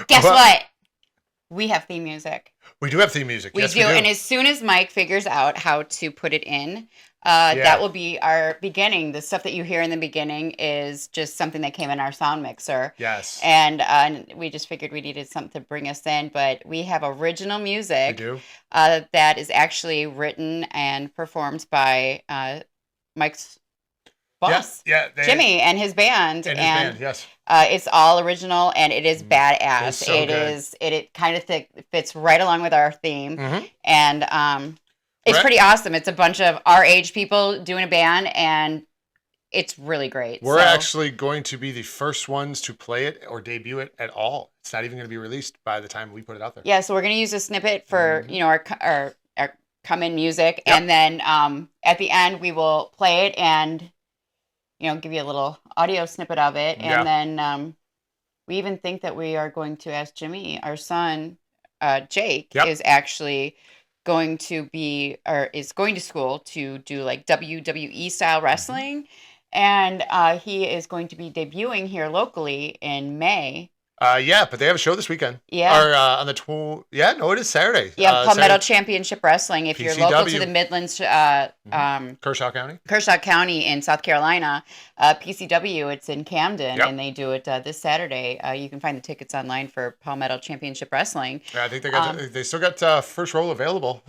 Guess Well, what? We have theme music. we do have theme music. We Yes, do. we do. And as soon as Mike figures out how to put it in, that Yeah. will be our beginning. The stuff that you hear in the beginning is just something that came in our sound mixer. Yes. And we just figured we needed something to bring us in. But we have original We music do. that is actually written and performed by Mike's Yeah. boss, Yeah. Jimmy, and his band. And his band. Yes. It's all original and it is badass. It's so good. It kind of fits right along with our theme. Mm-hmm. And it's pretty awesome. It's a bunch of our age people doing a band and it's really great. We're actually going to be the first ones to play it or debut it at all. It's not even going to be released by the time we put it out there. Yeah, so we're going to use a snippet for, our come in music. Yep. And then at the end we will play it and give you a little audio snippet of it. Yeah. And then we even think that we are going to ask Jimmy, our son, Jake, Yep. is actually going to be, or is going to school to do like WWE style wrestling. And he is going to be debuting here locally in May. Yeah, but they have a show this weekend. Yeah. Or on the it is Saturday. Yeah, Palmetto Saturday. Championship Wrestling. If you're PCW. local to the Midlands, Kershaw County. Kershaw County in South Carolina, PCW, it's in Camden, Yep. and they do it this Saturday. You can find the tickets online for Palmetto Championship Wrestling. Yeah, I think they still got first row available.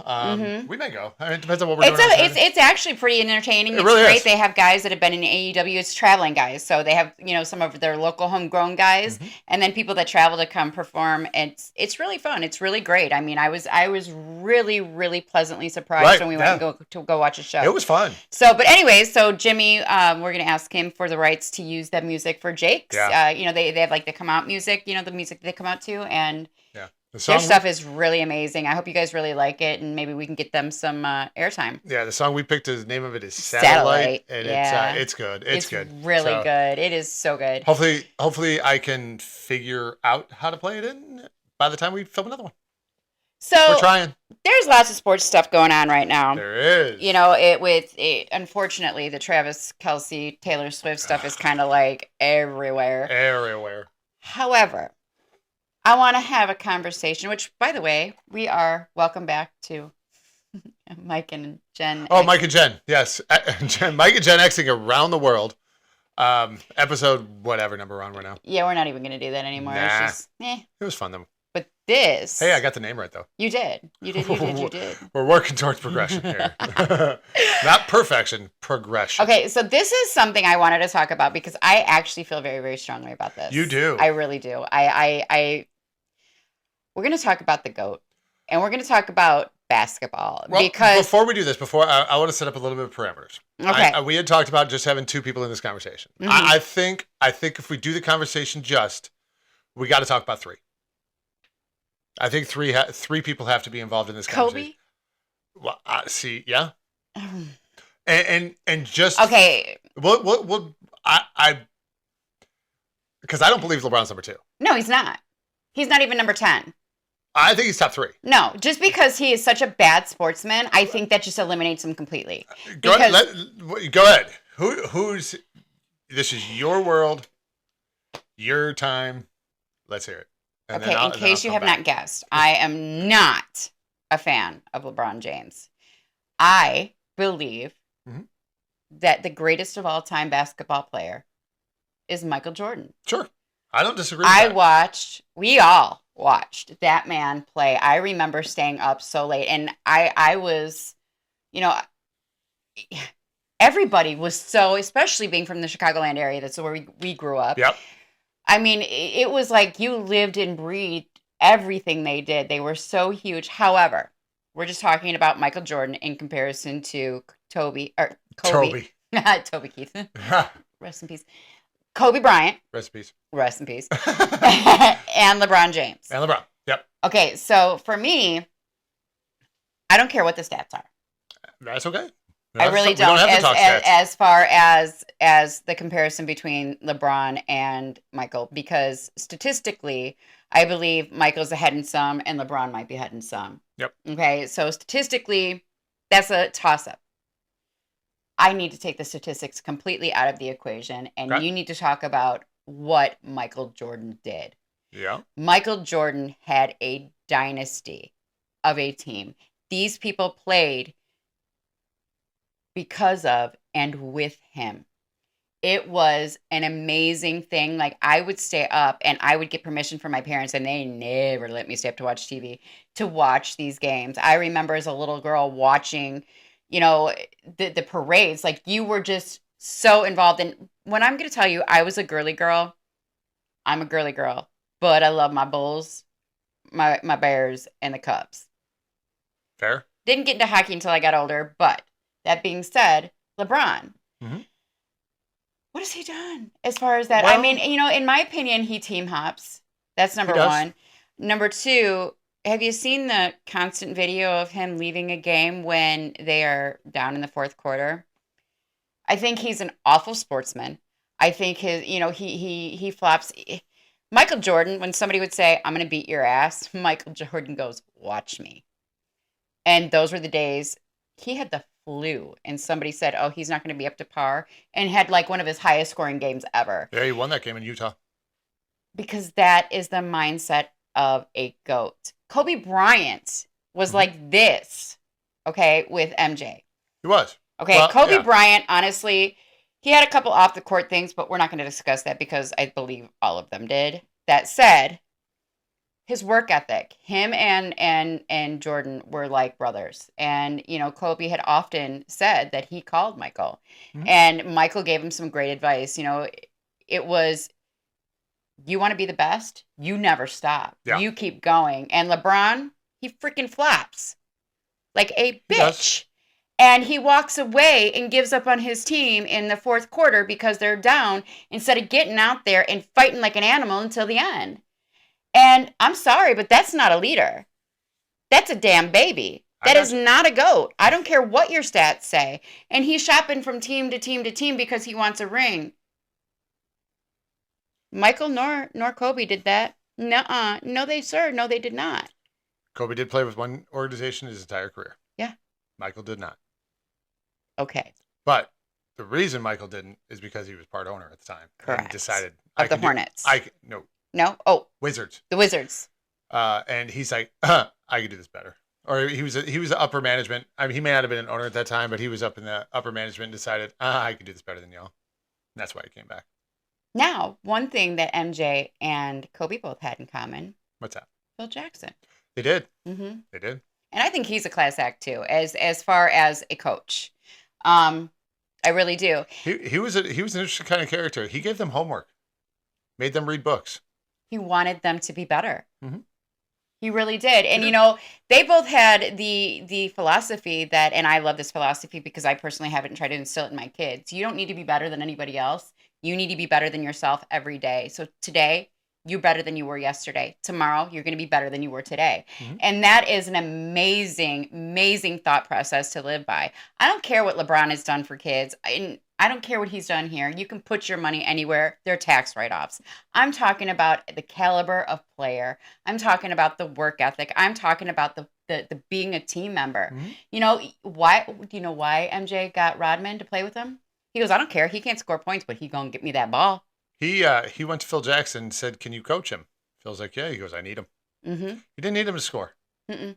We may go. I mean, it depends on what we're doing. It's actually pretty entertaining. It's really great. is. They have guys that have been in AEW. It's traveling guys, so they have some of their local homegrown guys, and then people that travel to come perform. It's really fun. It's really great. I mean, I was really, really pleasantly surprised when we went to go watch a show. It was fun. So, but anyways, so Jimmy, we're gonna ask him for the rights to use that music for Jake's. Yeah. They have like the come out music, the music they come out to, and Yeah. their stuff is really amazing. I hope you guys really like it, and maybe we can get them some airtime. Yeah, the song we picked, the name of it is Satellite, and yeah. it's good. It's good. Really good. It is so good. Hopefully, I can figure out how to play it in by the time we film another one. So we're trying. There's lots of sports stuff going on right now. There is. Unfortunately, the Travis Kelce, Taylor Swift stuff is kind of like everywhere. Everywhere. However, I want to have a conversation, which, by the way, we are welcome back to Mike and Jen. Oh, Mike and Jen. Yes. Mike and Jen Xing around the world. Episode whatever number we're on right now. Yeah, we're not even going to do that anymore. Nah. It's just, It was fun though. But this. Hey, I got the name right though. You did. You did. We're working towards progression here. Not perfection, progression. Okay, so this is something I wanted to talk about because I actually feel very, very strongly about this. You do. I really do. We're going to talk about the GOAT, and we're going to talk about basketball. Well, because before we do this, I want to set up a little bit of parameters. Okay. We had talked about just having two people in this conversation. Mhm. I think if we do the conversation we got to talk about three. I think three people have to be involved in this conversation. Kobe? Well, see, yeah. And just Okay. Well, I because I don't believe LeBron's number 2. No, he's not. He's not even number 10. I think he's top 3. No, just because he is such a bad sportsman, I think that just eliminates him completely. Go ahead. Who's this is your world, your time. Let's hear it. And okay, in case you have not guessed, I am not a fan of LeBron James. I believe that the greatest of all time basketball player is Michael Jordan. Sure. I don't disagree with that. We all watched that man play. I remember staying up so late, and I was, everybody was so, especially being from the Chicagoland area, that's where we grew up. Yep. I mean, it was like you lived and breathed everything they did. They were so huge. However, we're just talking about Michael Jordan in comparison to Kobe. Toby Keith. Rest in peace. Kobe Bryant. Rest in peace. Rest in peace. And LeBron James. And LeBron. Yep. Okay, so for me, I don't care what the stats are. That's okay. I really don't. We don't have to talk stats. As far as the comparison between LeBron and Michael, because statistically, I believe Michael's ahead in some and LeBron might be ahead in some. Yep. Okay, so statistically, that's a toss-up. I need to take the statistics completely out of the equation, and you need to talk about what Michael Jordan did. Yeah. Michael Jordan had a dynasty of a team. These people played because of and with him. It was an amazing thing. Like, I would stay up and I would get permission from my parents, and they never let me stay up to watch TV to watch these games. I remember as a little girl watching, you know, the parades. Like, you were just so involved. And when I'm going to tell you, I was a girly girl. I'm a girly girl, but I love my Bulls, my Bears, and the Cubs. Fair. Didn't get into hockey until I got older, but that being said, LeBron. Mm-hmm. What has he done as far as that? Well, I mean, you know, in my opinion, he team hops. That's number He does. one. Number two, have you seen the constant video of him leaving a game when they are down in the fourth quarter? I think he's an awful sportsman. I think he flops. Michael Jordan, when somebody would say, "I'm going to beat your ass," Michael Jordan goes, "Watch me." And those were the days he had the flu, and somebody said, "Oh, he's not going to be up to par," and had like one of his highest scoring games ever. Yeah, he won that game in Utah. Because that is the mindset of a GOAT. Kobe Bryant was like this, okay, with MJ. He was. Okay, Well, Kobe yeah. Bryant, honestly, he had a couple off the court things, but we're not going to discuss that because I believe all of them did. That said, his work ethic, him and Jordan were like brothers. And, you know, Kobe had often said that he called Michael. Mhm. And Michael gave him some great advice. You know, it was, you want to be the best? You never stop. Yeah. You keep going. And LeBron, he freaking flops like a He does. bitch. And he walks away and gives up on his team in the fourth quarter because they're down instead of getting out there and fighting like an animal until the end. And I'm sorry, but that's not a leader. That's a damn baby. I That got is you. not a GOAT. I don't care what your stats say. And he's shopping from team to team to team because he wants a ring. Michael nor Kobe did that. Nuh-uh. No, sir. No, they did not. Kobe did play with one organization his entire career. Yeah. Michael did not. Okay. But the reason Michael didn't is because he was part owner at the time. Correct. And decided Of the Hornets. No, Oh, Wizards. the Wizards. And he's like, I could do this better. Or he was upper management. I mean, he may not have been an owner at that time, but he was up in the upper management and decided, I could do this better than y'all. And that's why he came back. Now, one thing that MJ and Kobe both had in common, What's that? Phil Jackson. They did. Mm-hmm. They did. And I think he's a class act too, as far as a coach. I really do. He was an interesting kind of character. He gave them homework, made them read books. He wanted them to be better. Mhm. He really did. And, Yeah. you know, they both had the philosophy that, and I love this philosophy because I personally have it and try to instill it in my kids. You don't need to be better than anybody else. You need to be better than yourself every day. So today, you're better than you were yesterday. Tomorrow, you're going to be better than you were today. Mhm. And that is an amazing, amazing thought process to live by. I don't care what LeBron has done for kids. I don't care what he's done here. You can put your money anywhere. They're tax write-offs. I'm talking about the caliber of player. I'm talking about the work ethic. I'm talking about the being a team member. Mhm. You know why? Do you know why MJ got Rodman to play with him? He goes, I don't care. He can't score points, but he gonna get me that ball. He went to Phil Jackson and said, "Can you coach him?" Phil's like, "Yeah." He goes, "I need him." Mm-hmm. He didn't need him to score. Mm-mm.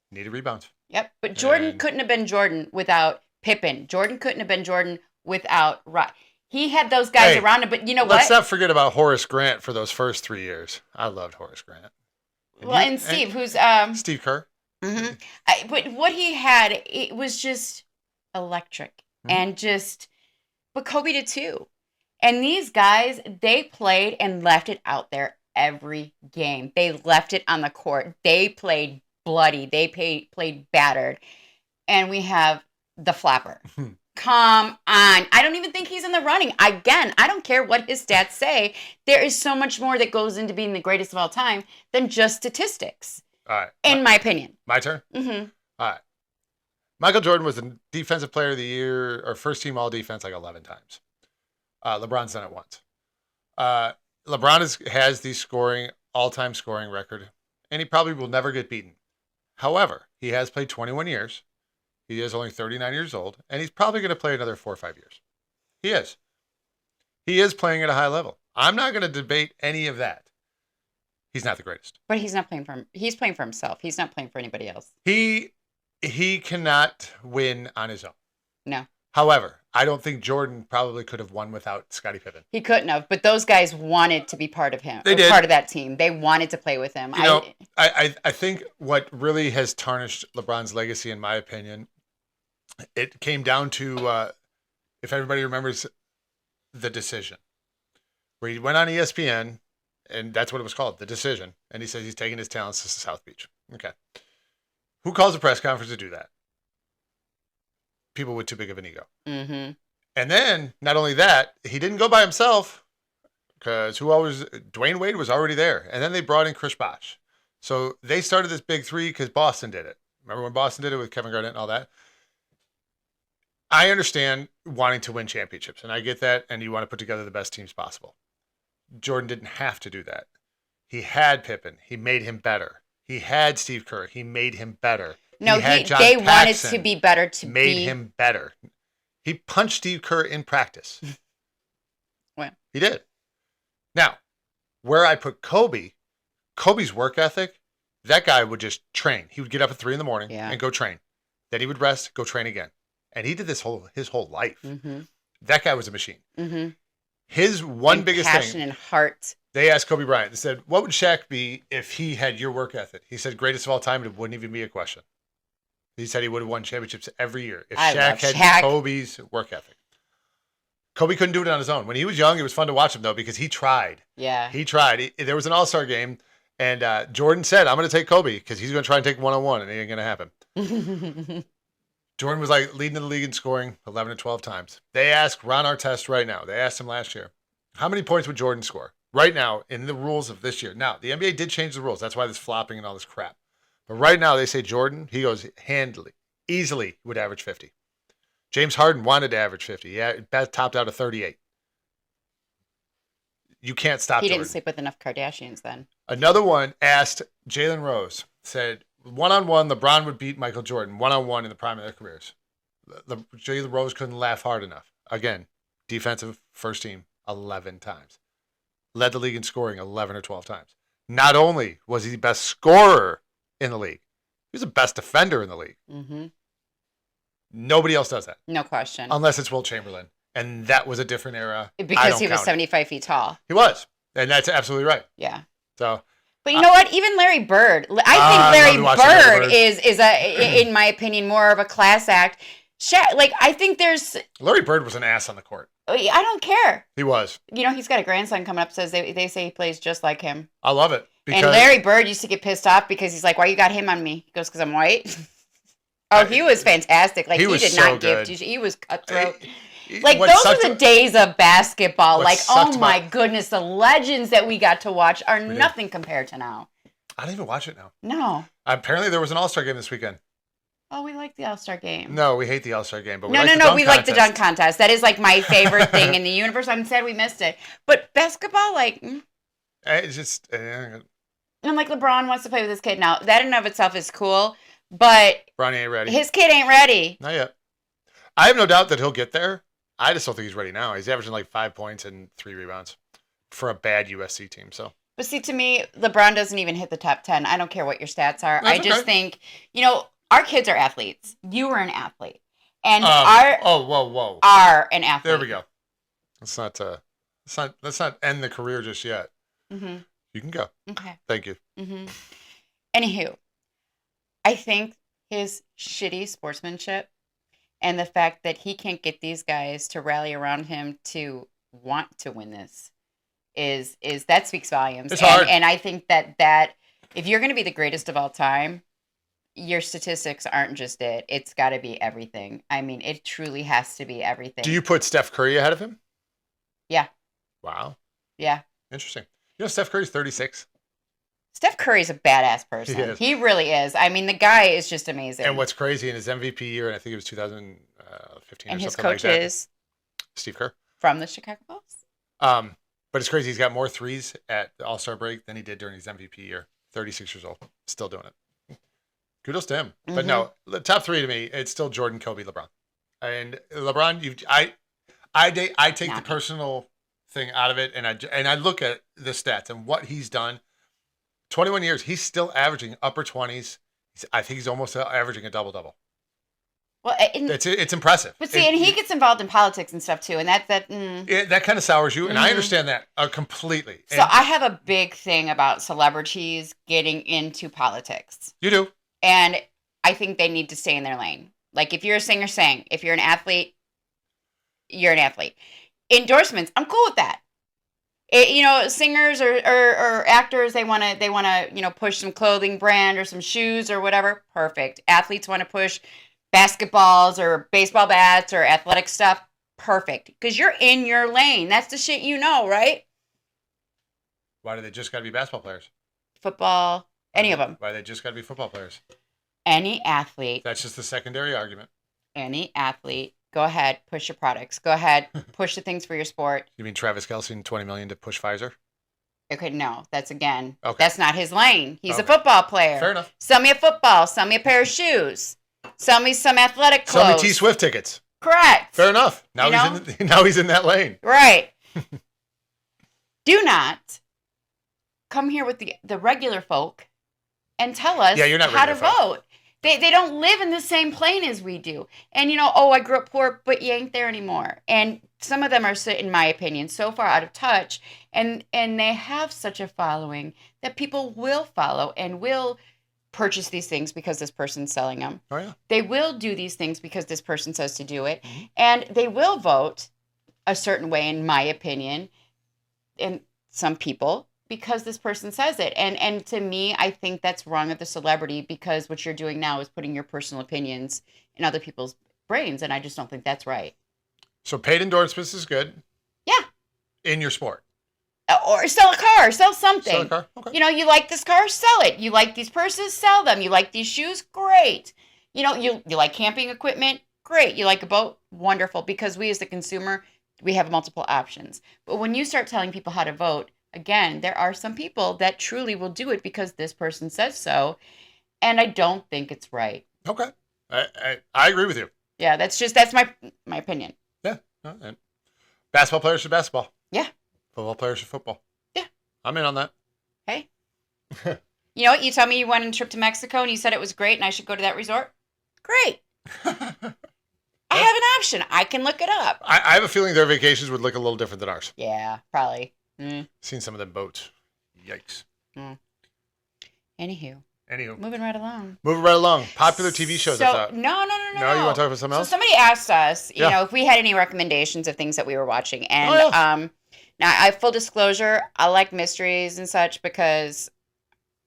He needed rebounds. Yep. But Jordan And- couldn't have been Jordan without Pippen. Jordan couldn't have been Jordan without Rod. He had those guys Hey, around him, but you know Let's what? not forget about Horace Grant for those first 3 years. I loved Horace Grant. Well, and Steve, who's Steve Kerr. mhm. But what he had, it was just electric and just. But Kobe did too. And these guys, they played and left it out there every game. They left it on the court. They played bloody. They played battered. And we have the flapper. Come on. I don't even think he's in the running. Again, I don't care what his stats say. There is so much more that goes into being the greatest of all time than just statistics, All right. in my opinion. My turn? Mm-hmm. All right. Michael Jordan was the defensive player of the year or first team all defense like 11 times. LeBron's done it once. LeBron has the all-time scoring record, and he probably will never get beaten. However, he has played 21 years. He is only 39 years old, and he's probably going to play another 4 or 5 years. He is. He is playing at a high level. I'm not going to debate any of that. He's not the greatest. But he's not playing for him. He's playing for himself. He's not playing for anybody else. He cannot win on his own. No. However, I don't think Jordan probably could have won without Scottie Pippen. He couldn't have, but those guys wanted to be part of him. They did. Part of that team. They wanted to play with him. I think what really has tarnished LeBron's legacy, in my opinion, it came down to, if everybody remembers, The Decision, where he went on ESPN, and that's what it was called, The Decision, and he says he's taking his talents to South Beach. Okay. Who calls a press conference to do that? People with too big of an ego. Mm-hmm. And then, not only that, he didn't go by himself, because Dwayne Wade was already there. And then they brought in Chris Bosh. So they started this big three because Boston did it. Remember when Boston did it with Kevin Garnett and all that? I understand wanting to win championships, and I get that, and you want to put together the best teams possible. Jordan didn't have to do that. He had Pippen. He made him better. He had Steve Kerr. He made him better. No, they wanted to be better made him better. He punched Steve Kerr in practice. Well, he did. Now, where I put Kobe's work ethic, that guy would just train. He would get up at 3 a.m. and go train. Then he would rest, go train again. And he did this his whole life. Mm-hmm. That guy was a machine. Mm-hmm. His biggest passion thing. And heart. They asked Kobe Bryant. They said, "What would Shaq be if he had your work ethic?" He said, "Greatest of all time." It wouldn't even be a question. He said he would have won championships every year if Shaq had Kobe's work ethic. Kobe couldn't do it on his own. When he was young, it was fun to watch him, though, because he tried. Yeah. He tried. There was an All-Star game, and Jordan said, "I'm going to take Kobe because he's going to try and take one-on-one, and it ain't going to happen." Jordan was like leading the league in scoring 11 to 12 times. They asked Ron Artest right now. They asked him last year, how many points would Jordan score right now in the rules of this year? Now, the NBA did change the rules. That's why there's flopping and all this crap. But right now, they say Jordan, he goes handily, easily would average 50. James Harden wanted to average 50. Yeah, topped out at 38. You can't stop Jordan. He didn't sleep with enough Kardashians then. Another one asked Jalen Rose, said, one-on-one, LeBron would beat Michael Jordan, one-on-one in the prime of their careers. Jalen Rose couldn't laugh hard enough. Again, defensive first team 11 times. Led the league in scoring 11 or 12 times. Not only was he the best scorer in the league, he was the best defender in the league. Mm-hmm. Nobody else does that. No question. Unless it's Wilt Chamberlain. And that was a different era. Because he was 75 feet tall. He was. And that's absolutely right. Yeah. So, but you know what? Even Larry Bird. I think Larry Bird is in my opinion, more of a class act. I think there's... Larry Bird was an ass on the court. I don't care. He was. You know, he's got a grandson coming up, says they say he plays just like him. I love it. And Larry Bird used to get pissed off because he's like, why you got him on me? He goes, because I'm white. He was fantastic. Like, he did not give... He was cutthroat. Like, those are the days of basketball. Like, oh my goodness, the legends that we got to watch are nothing compared to now. I don't even watch it now. No. Apparently, there was an All-Star game this weekend. Oh, we like the All-Star game. No, we hate the All-Star game, but we like the dunk contest. That is like my favorite thing in the universe. I'm sad we missed it. But basketball, like... It's just... And like LeBron wants to play with his kid now. That in and of itself is cool, but... Bronny ain't ready. His kid ain't ready. Not yet. I have no doubt that he'll get there. I just don't think he's ready now. He's averaging like 5 points and 3 rebounds for a bad USC team. So, but see, to me, LeBron doesn't even hit the top 10. I don't care what your stats are. That's I just think, our kids are athletes. You were an athlete, and whoa. are an athlete. There we go. Let's not end the career just yet. Mm-hmm. You can go. Okay. Thank you. Mm-hmm. Anywho, I think his shitty sportsmanship and the fact that he can't get these guys to rally around him to want to win this is that speaks volumes. It's hard. And I think that if you're going to be the greatest of all time, your statistics aren't just it. It's got to be everything. I mean, it truly has to be everything. Do you put Steph Curry ahead of him? Yeah. Wow. Yeah. Interesting. Steph Curry's 36. Steph Curry's a badass person. He really is. I mean, the guy is just amazing. And what's crazy in his MVP year, and I think it was 2015 and or something like that. And his coach is? Steve Kerr. From the Chicago Bulls. But it's crazy. He's got more threes at the All-Star break than he did during his MVP year. 36 years old. Still doing it. Kudos to him. Mm-hmm. But no, the top three to me, it's still Jordan, Kobe, LeBron. And LeBron, I take the personal thing out of it, and I look at the stats and what he's done. 21 years. He's still averaging upper 20s. I think he's almost averaging a double-double. Well, it's impressive. But see, and he gets involved in politics and stuff too, and that kind of sours you, and I understand that completely. So I have a big thing about celebrities getting into politics. You do, and I think they need to stay in their lane. Like if you're a singer, sing. If you're an athlete, you're an athlete. Endorsements, I'm cool with that. Singers or actors, they want to push some clothing brand or some shoes or whatever. Perfect. Athletes want to push basketballs or baseball bats or athletic stuff. Perfect. Because you're in your lane. That's the shit right? Why do they just got to be basketball players? Football, any of them. Why do they just got to be football players? Any athlete. That's just the secondary argument. Any athlete. Go ahead, push your products. Go ahead, push the things for your sport. You mean Travis Kelce and $20 million to push Pfizer? Okay, no, that's Okay. That's not his lane. He's a football player. Fair enough. Sell me a football. Sell me a pair of shoes. Sell me some athletic clothes. Sell me T Swift tickets. Correct. Fair enough. Now he's in that lane. Right. Do not come here with the regular folk and tell us how to vote. They don't live in the same plane as we do. And, I grew up poor, but you ain't there anymore. And some of them are, in my opinion, so far out of touch. And they have such a following that people will follow and will purchase these things because this person's selling them. Oh, yeah. They will do these things because this person says to do it. Mm-hmm. And they will vote a certain way, in my opinion, and some people, because this person says it. And to me, I think that's wrong of the celebrity, because what you're doing now is putting your personal opinions in other people's brains, and I just don't think that's right. So paid endorsements is good. Yeah. In your sport. Or sell a car, sell something. Sell a car, okay. You like this car, sell it. You like these purses, sell them. You like these shoes, great. You like camping equipment, great. You like a boat, wonderful. Because we as the consumer, we have multiple options. But when you start telling people how to vote, again, there are some people that truly will do it because this person says so. And I don't think it's right. Okay. I agree with you. Yeah, that's my opinion. Yeah. Basketball players are basketball. Yeah. Football players are football. Yeah. I'm in on that. Hey. You know what? You tell me you went on a trip to Mexico and you said it was great and I should go to that resort? Great. I have an option. I can look it up. I have a feeling their vacations would look a little different than ours. Yeah, probably. Seen some of them boats. Yikes. Anywho. Moving right along. Popular TV shows. No. No, you want to talk about something else? So somebody asked us, if we had any recommendations of things that we were watching. And now, full disclosure, I like mysteries and such because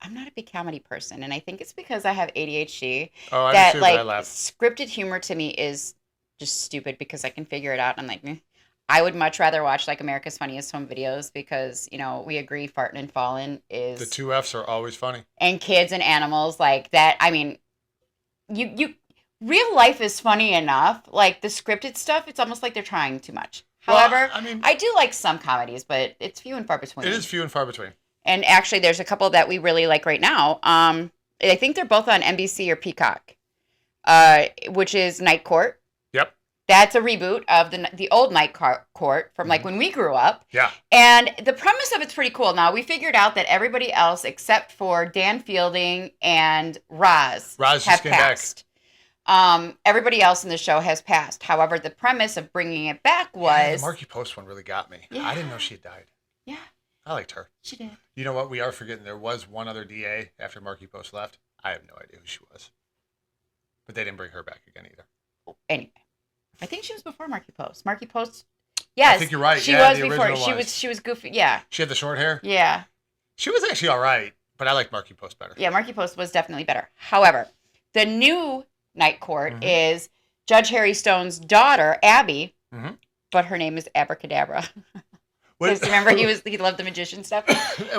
I'm not a big comedy person. And I think it's because I have ADHD. Oh, I do too, I laugh. Scripted humor to me is just stupid because I can figure it out. I'm like, I would much rather watch like America's Funniest Home Videos because, we agree Fartin' and Fallin' is... The two F's are always funny. And Kids and Animals, like that. I mean, you real life is funny enough. Like the scripted stuff, it's almost like they're trying too much. However, I do like some comedies, but it's few and far between. It is few and far between. And actually, there's a couple that we really like right now. I think they're both on NBC or Peacock, which is Night Court. Yep. That's a reboot of the old Night Court from like when we grew up. Yeah. And the premise of it's pretty cool. Now, we figured out that everybody else except for Dan Fielding and Roz have passed. Everybody else in the show has passed. However, the premise of bringing it back was... the Marky Post one really got me. Yeah. I didn't know she had died. Yeah. I liked her. She did. You know what? We are forgetting there was one other DA after Marky Post left. I have no idea who she was. But they didn't bring her back again either. Anyway. I think she was before Marky Post. Marky Post... Yes. I think you're right. She was before. She was goofy. Yeah. She had the short hair? Yeah. She was actually all right, but I liked Marky Post better. Yeah, Marky Post was definitely better. However, the new Night Court is Judge Harry Stone's daughter, Abby, but her name is Abracadabra. Because remember, he loved the magician stuff.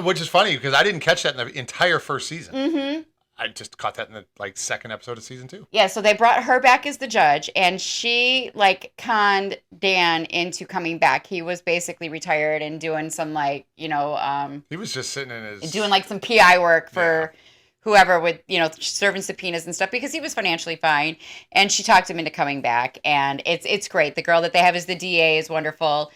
Which is funny because I didn't catch that in the entire first season. Mm-hmm. I just caught that in the second episode of season 2. Yeah, so they brought her back as the judge, and she conned Dan into coming back. He was basically retired and doing some he was just sitting in his doing some PI work for whoever with serving subpoenas and stuff because he was financially fine. And she talked him into coming back, and it's great. The girl that they have as the DA is wonderful.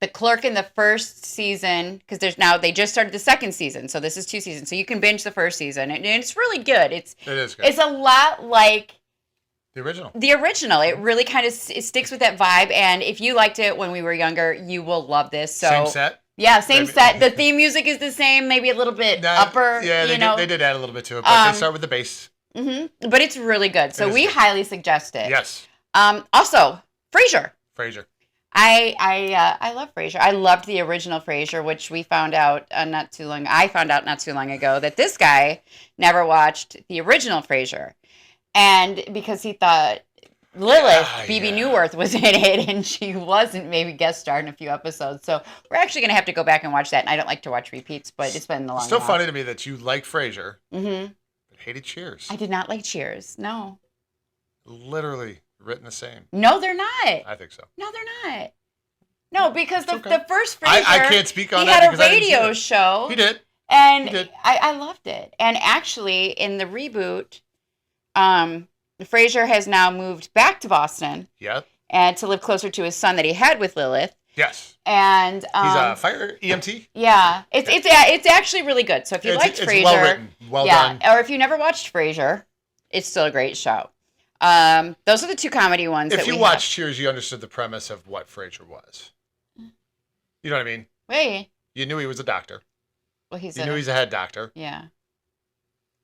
the clerk in the first season, because they just started the second season, so this is 2 seasons, so you can binge the first season, and it's really good. It is good. It's a lot like the original. It really kind of it sticks with that vibe, and if you liked it when we were younger, you will love this. So same set. Yeah, same set. The theme music is the same, maybe a little bit upper. Yeah, they did add a little bit to it, but they start with the bass. Mm-hmm. But it's really good, so we highly suggest it. Yes. Also, Frasier. I love Frasier. I loved the original Frasier, which we found out not too long. I found out not too long ago that this guy never watched the original Frasier, and because he thought Lilith, BB Newirth, was in it, and she wasn't. Maybe guest starred in a few episodes. So we're actually going to have to go back and watch that. And I don't like to watch repeats, but it's been a long. Still funny to me that you like Frasier, but hated Cheers. I did not like Cheers. No. Literally written the same. No, they're not. I think so. No, they're not. No, because the first Frasier, I can't speak on that. He had a radio show. He did. And I loved it. And actually, in the reboot, Frasier has now moved back to Boston. Yep. And to live closer to his son that he had with Lilith. Yes. And he's a fire EMT. Yeah, it's actually really good. So if you liked Frasier, well written, well done. Or if you never watched Frasier, it's still a great show. Those are the 2 comedy ones. If you watched Cheers, you understood the premise of what Frasier was. You know what I mean? Wait. You knew he was a doctor. Well, you knew he's a head doctor. Yeah.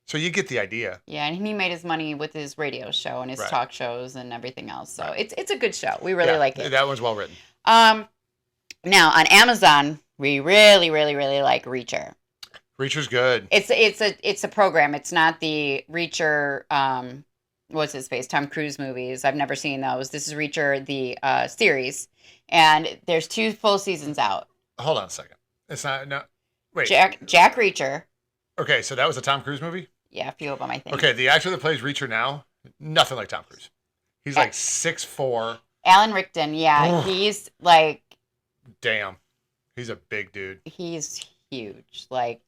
So you get the idea. Yeah, and he made his money with his radio show and his talk shows and everything else. So it's a good show. We really like it. That one's well written. Now on Amazon, we really, really, really like Reacher. Reacher's good. It's a program. It's not the Reacher. What's his face? Tom Cruise movies. I've never seen those. This is Reacher, the series, and there's 2 full seasons out. Hold on a second. It's not. No, wait. Jack Reacher. Okay, so that was a Tom Cruise movie? Yeah, a few of them, I think. Okay, the actor that plays Reacher now, nothing like Tom Cruise. He's like 6'4". Alan Rickman, yeah. He's like... Damn. He's a big dude. He's huge. Like...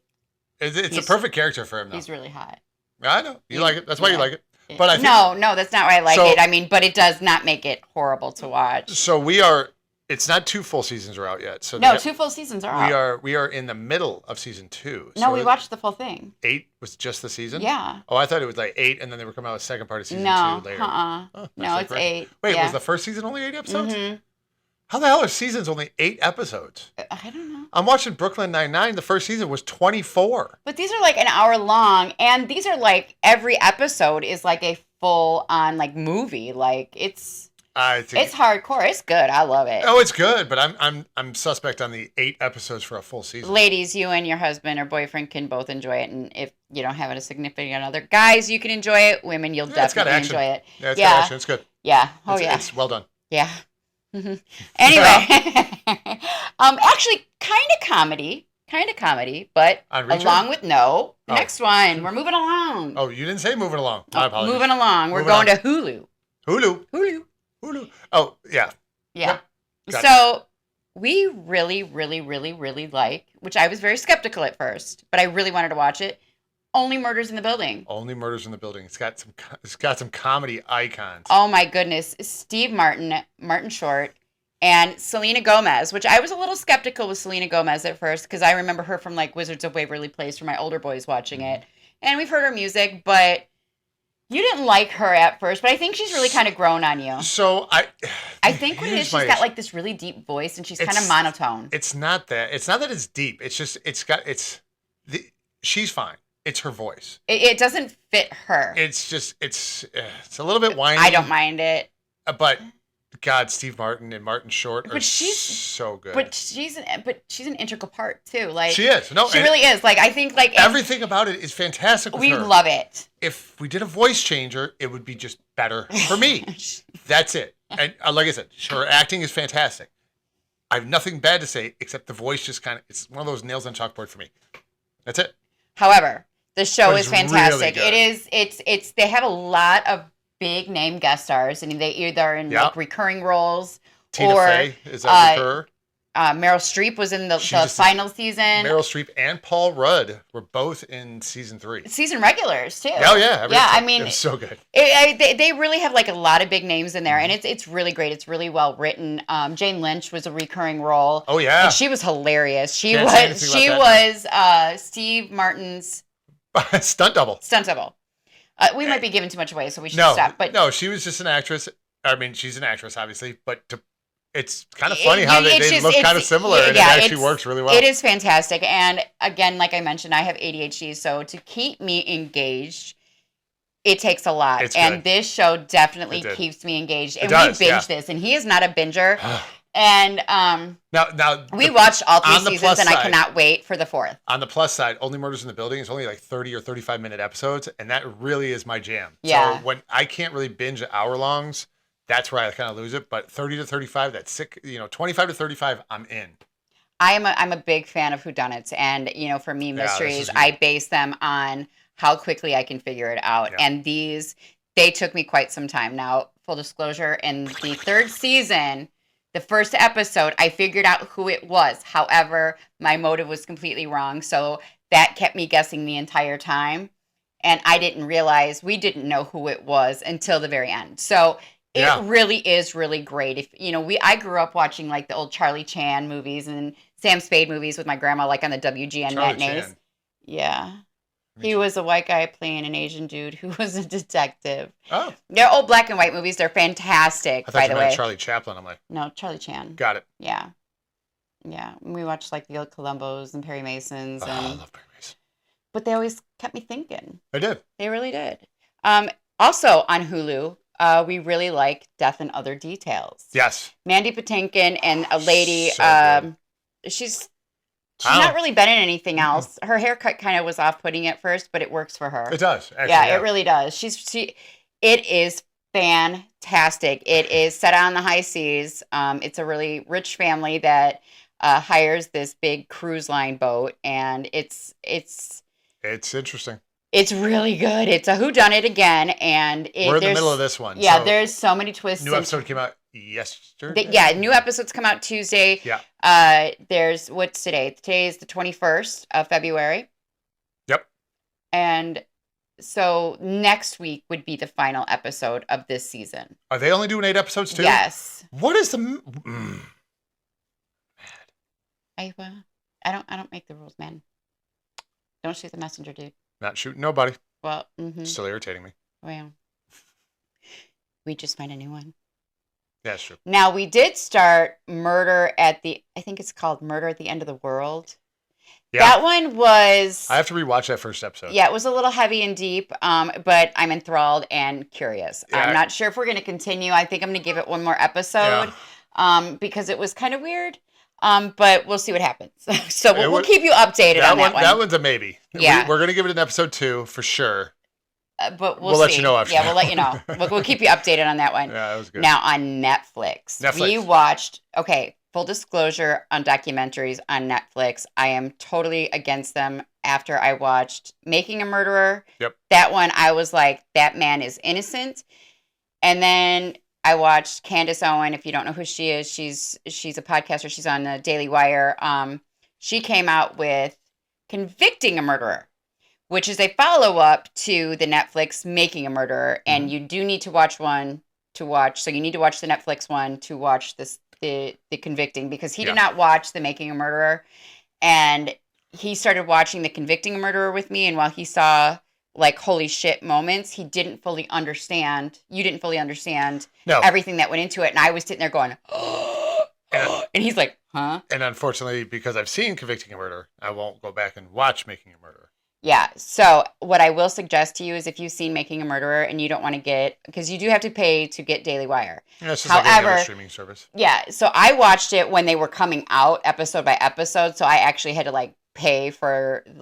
It's a perfect character for him now. He's really hot. I know. You like it. That's why you like it. But I think, no, that's not why I like it. I mean, but it does not make it horrible to watch. So we are... It's not 2 full seasons are out yet. So no, 2 full seasons are out. We are in the middle of season 2. No, we watched the full thing. 8 was just the season? Yeah. Oh, I thought it was like 8, and then they were coming out with the second part of season 2 later. Oh, no, it's 8. Wait, was the first season only 8 episodes? Mm-hmm. How the hell are seasons only 8 episodes? I don't know. I'm watching Brooklyn Nine-Nine. The first season was 24. But these are like an hour long, and these are like every episode is like a full on like movie. Like it's hardcore. It's good. I love it. Oh, it's good, but I'm suspect on the 8 episodes for a full season. Ladies, you and your husband or boyfriend can both enjoy it, and if you don't have a significant other, guys, you can enjoy it. Women, you'll definitely enjoy it. Yeah, it's got action. It's good. Yeah. It's well done. Yeah. Mm-hmm. Anyway, actually, kind of comedy, but along with next one. We're moving along. Oh, you didn't say moving along. My apologies. Moving along. We're going to Hulu. Hulu. Oh, yeah. Yeah. Yep. So we really, really, really, really like, which I was very skeptical at first, but I really wanted to watch it. Only Murders in the Building. Only Murders in the Building. It's got some comedy icons. Oh my goodness. Steve Martin Short, and Selena Gomez, which I was a little skeptical with Selena Gomez at first because I remember her from like Wizards of Waverly Place for my older boys watching it. And we've heard her music, but you didn't like her at first, but I think she's really kind of grown on you. So I think what it is, she's got like this really deep voice and she's kind of monotone. It's not that it's deep. It's just, she's fine. It's her voice. It doesn't fit her. It's just, it's a little bit whiny. I don't mind it. But God, Steve Martin and Martin Short are she's so good. But she's an integral part too. Like she is. No, she really is. Like I think like everything about it is fantastic. With her. Love it. If we did a voice changer, it would be just better for me. That's it. And like I said, her acting is fantastic. I have nothing bad to say except the voice just it's one of those nails on chalkboard for me. That's it. However, the show is fantastic. Really it's they have a lot of big name guest stars, and they either in like recurring roles Tina Fey is a recurrer. Meryl Streep was in the final season. Meryl Streep and Paul Rudd were both in season 3. Season regulars too. Oh yeah, I mean, it was so good. They really have like a lot of big names in there, and it's really great. It's really well written. Jane Lynch was a recurring role. Oh yeah, and she was hilarious. She was Steve Martin's stunt double. We might be giving too much away, so we should stop. But no, she was just an actress. I mean, she's an actress, obviously, but it's kind of funny how they look kind of similar, and it actually works really well. It is fantastic. And again, like I mentioned, I have ADHD, so to keep me engaged, it takes a lot. And this show definitely keeps me engaged. And we binge this, and he is not a binger. And now we watched all 3 seasons, and I cannot wait for the 4th. On the plus side, Only Murders in the Building is only like 30 or 35-minute episodes, and that really is my jam. Yeah. So when I can't really binge hour-longs, that's where I kind of lose it. But 30 to 35, that's sick. 25 to 35, I'm in. I'm a big fan of whodunits, and for me, mysteries, I base them on how quickly I can figure it out. Yeah. And they took me quite some time. Now, full disclosure, in the 3rd season, the first episode, I figured out who it was. However, my motive was completely wrong, so that kept me guessing the entire time, and I didn't realize we didn't know who it was until the very end. So. It really is really great. I grew up watching like the old Charlie Chan movies and Sam Spade movies with my grandma, like on the WGN matinees. Chan. Yeah. He was a white guy playing an Asian dude who was a detective. Oh. They're old black and white movies. They're fantastic, by the way. Charlie Chaplin. I'm like. No, Charlie Chan. Got it. Yeah. Yeah. We watched like the Columbos and Perry Masons. I love Perry Mason. But they always kept me thinking. They did. They really did. Also on Hulu, we really like Death and Other Details. Yes. Mandy Patinkin and a lady. So she's not really been in anything else. Her haircut kind of was off-putting at first, but it works for her. It does. Actually, yeah, it really does. It is fantastic. It is set on the high seas. It's a really rich family that hires this big cruise line boat, and it's interesting. It's really good. It's a whodunit again, and we're in the middle of this one. Yeah, so there's so many twists. New episode came out yesterday. New episodes come out Tuesday. Yeah. What's today? Today is the 21st of February. Yep. And so next week would be the final episode of this season. Are they only doing 8 episodes too? Yes. What is the? I don't make the rules, man. Don't shoot the messenger, dude. Not shooting nobody. Well, still irritating me. Well, we just find a new one. Yeah, that's true. Now, we did start I think it's called Murder at the End of the World. Yeah. That one was... I have to rewatch that first episode. Yeah, it was a little heavy and deep, but I'm enthralled and curious. Yeah, I'm not sure if we're going to continue. I think I'm going to give it one more episode because it was kind of weird. But we'll see what happens. So we'll keep you updated on that one. That one's a maybe. Yeah. We're going to give it an episode 2 for sure. But we'll see. Let you know after. Yeah, we'll let you know. We'll keep you updated on that one. Yeah, that was good. Now on Netflix. We watched, full disclosure on documentaries on Netflix. I am totally against them after I watched Making a Murderer. Yep. That one, I was like, that man is innocent. And then I watched Candace Owen. If you don't know who she is, she's a podcaster. She's on the Daily Wire. She came out with Convicting a Murderer, which is a follow-up to the Netflix Making a Murderer. And you do need to watch one to watch. So you need to watch the Netflix one to watch the Convicting, because he did not watch the Making a Murderer. And he started watching the Convicting a Murderer with me. And while he saw like holy shit moments, he didn't fully understand. You didn't fully understand everything that went into it. And I was sitting there going, and he's like, huh? And unfortunately, because I've seen Convicting a Murderer, I won't go back and watch Making a Murderer. Yeah. So what I will suggest to you is if you've seen Making a Murderer and you don't want to because you do have to pay to get Daily Wire. Yeah, it's just like any other streaming service. Yeah. So I watched it when they were coming out episode by episode. So I actually had to pay for the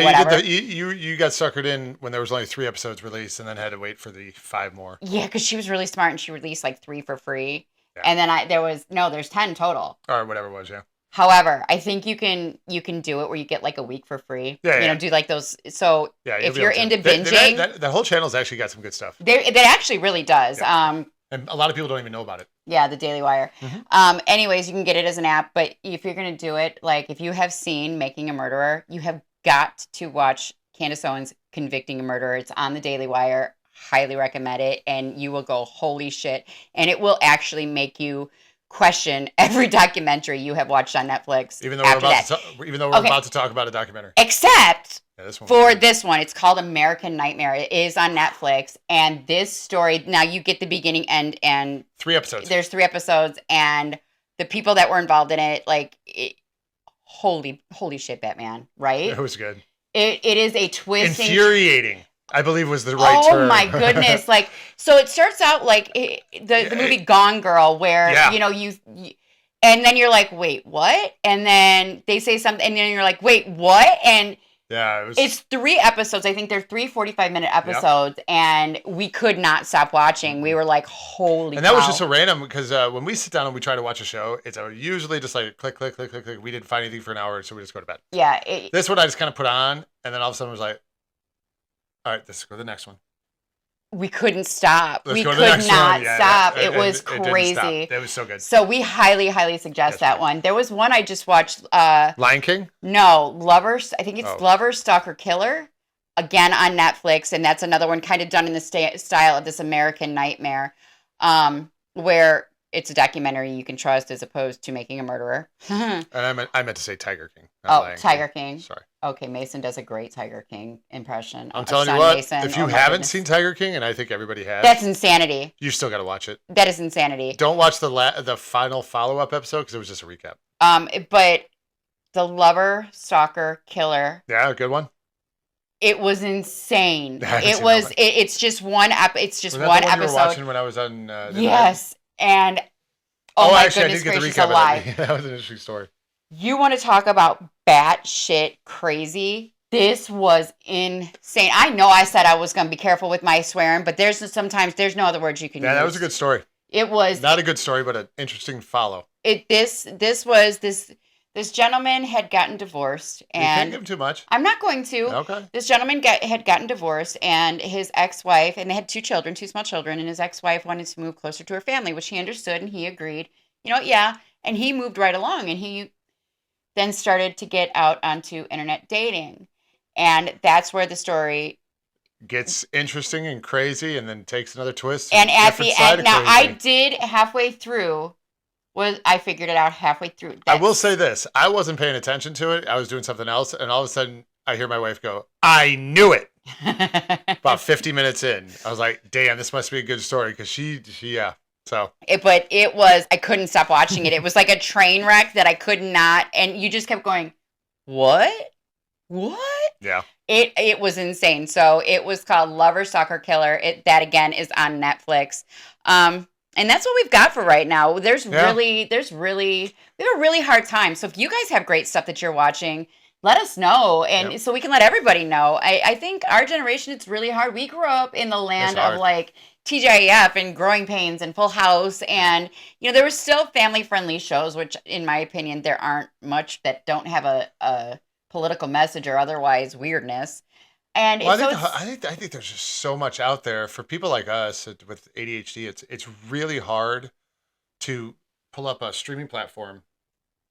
whatever. You got suckered in when there was only 3 episodes released, and then had to wait for the 5 more. Yeah, because she was really smart and she released 3 for free, and then there's 10 total or whatever it was. Yeah. However, I think you can do it where you get a week for free. Yeah. Do those. So if you're into binging, the whole channel's actually got some good stuff. That actually really does. Yeah. And a lot of people don't even know about it. Yeah, the Daily Wire. Mm-hmm. Anyways, you can get it as an app, but if you're gonna do it, like if you have seen Making a Murderer, you have got to watch Candace Owens convicting a murderer. It's on the Daily Wire. Highly recommend it, and you will go, holy shit. And it will actually make you question every documentary you have watched on Netflix. Even though we're about to talk about a documentary. Except for this one, it's called American Nightmare. It is on Netflix, and this story, now you get the beginning, end, and 3 episodes. There's 3 episodes, and the people that were involved in it, holy shit, Batman, right? It was good. It is a twisting, infuriating, I believe was the right term. Oh my goodness! So it starts out like the movie Gone Girl, where you and then you're like, wait, what? And then they say something, and then you're like, wait, what? And it's 3 episodes. I think they're 3 45-minute episodes, and we could not stop watching. We were like, holy And that was just so random, because when we sit down and we try to watch a show, it's usually just like click, click, click, click, click. We didn't find anything for an hour, so we just go to bed. Yeah. This one I just kind of put on, and then all of a sudden was like, all right, let's go to the next one. We couldn't stop. We could not stop. It was crazy. It was so good. So we highly, highly suggest that one. There was one I just watched. Lion King? No, Lovers. I think it's Lover, Stalker, Killer. Again on Netflix. And that's another one kind of done in the style of this American Nightmare, where it's a documentary you can trust as opposed to Making a Murderer. And I meant to say Tiger King. Tiger King. Sorry. Okay, Mason does a great Tiger King impression. I'm telling you what, if you haven't seen Tiger King, and I think everybody has, that's insanity. You still got to watch it. That is insanity. Don't watch the final follow-up episode, because it was just a recap. But the Lover, Stalker, Killer. Yeah, a good one. It was insane. It's just one It's just one episode. You were watching when I was on. Yes, and my actually, goodness I did get the gracious recap alive. That was an interesting story. You want to talk about batshit crazy? This was insane. I know I said I was going to be careful with my swearing, but sometimes there's no other words you can use. Yeah, that was a good story. It was not a good story, but an interesting follow. This gentleman had gotten divorced, and you can't give him too much. I'm not going to. Okay. This gentleman had gotten divorced, and his ex-wife, and they had 2 children, 2 small children, and his ex-wife wanted to move closer to her family, which he understood, and he agreed. Yeah, and he moved right along, and he then started to get out onto internet dating, and that's where the story gets interesting and crazy, and then takes another twist. And at the end, now I did halfway through. I figured it out halfway through. I will say this. I wasn't paying attention to it. I was doing something else. And all of a sudden, I hear my wife go, I knew it. About 50 minutes in. I was like, damn, this must be a good story. Because she. But it was, I couldn't stop watching it. It was like a train wreck that I could not. And you just kept going, what? Yeah. It was insane. So it was called Lover, Stalker, Killer. That, again, is on Netflix. And that's what we've got for right now. We have a really hard time. So if you guys have great stuff that you're watching, let us know. And so we can let everybody know. I think our generation, it's really hard. We grew up in the land of like TGIF and Growing Pains and Full House. And, there were still family-friendly shows, which in my opinion, there aren't much that don't have a political message or otherwise weirdness. And I think there's just so much out there for people like us with ADHD. It's really hard to pull up a streaming platform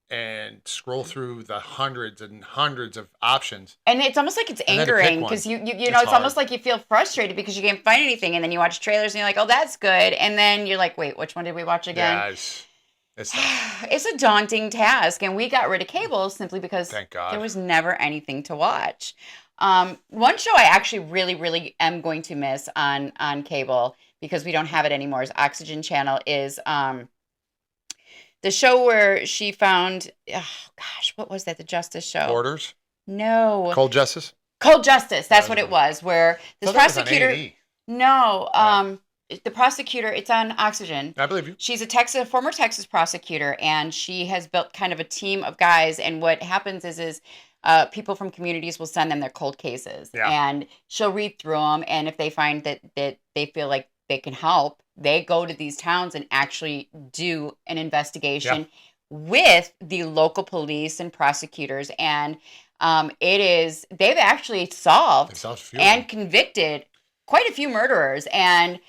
and scroll through the hundreds and hundreds of options. And it's almost like it's angering because it's almost like you feel frustrated because you can't find anything, and then you watch trailers and you're like, oh, that's good, and then you're like, wait, which one did we watch again? Yeah, it's a daunting task, and we got rid of cable simply because thank God. There was never anything to watch. One show I actually really, really am going to miss on cable because we don't have it anymore is Oxygen Channel is the show where she found, what was that? The Justice show? Borders? No. Cold Justice? Cold Justice. That's what it was, where this prosecutor. No. The prosecutor, it's on Oxygen. I believe you. She's a former Texas prosecutor, and she has built kind of a team of guys, and what happens is people from communities will send them their cold cases, and she'll read through them, and if they find that they feel like they can help, they go to these towns and actually do an investigation with the local police and prosecutors, and they've actually solved and convicted quite a few murderers, and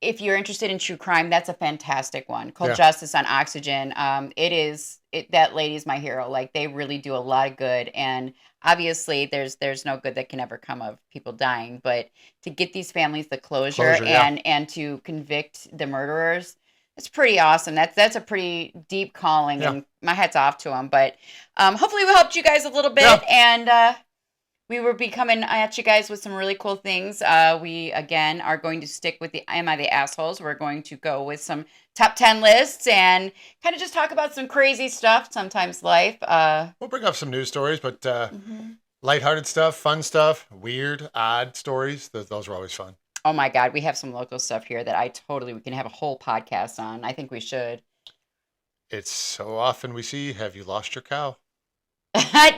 if you're interested in true crime, that's a fantastic one called Yeah. Justice on Oxygen. That lady's my hero. Like they really do a lot of good, and obviously there's no good that can ever come of people dying, but to get these families the closure, Yeah. and to convict the murderers, it's pretty awesome. That's a pretty deep calling, Yeah. and my hat's off to them. But hopefully we helped you guys a little bit, Yeah. and we will be coming at you guys with some really cool things. We, again, are going to stick with the Am I the Assholes? We're going to go with some top 10 lists and kind of just talk about some crazy stuff, sometimes life. We'll bring up some news stories, but Mm-hmm. lighthearted stuff, fun stuff, weird, odd stories. Those are always fun. Oh, my God. We have some local stuff here that we can have a whole podcast on. I think we should. It's so often we see, have you lost your cow?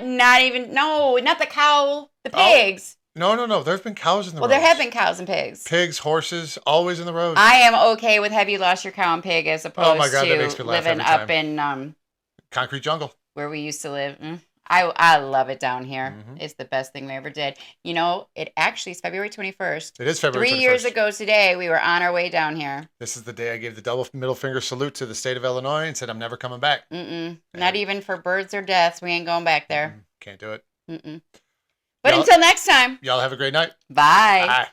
Not the cow, the pigs. No. There's been cows in the road. Well, there have been cows and pigs. Pigs, horses, always in the road. I am okay with have you lost your cow and pig as opposed that to makes me laugh living every up in concrete jungle. where we used to live. I love it down here. Mhm. It's the best thing we ever did. You know, it actually is February 21st. It is February 3 21st. years ago today, we were on our way down here. This is the day I gave the double middle finger salute to the state of Illinois and said I'm never coming back. Not even for births or deaths. We ain't going back there. Can't do it. But until next time. Y'all have a great night. Bye. Bye.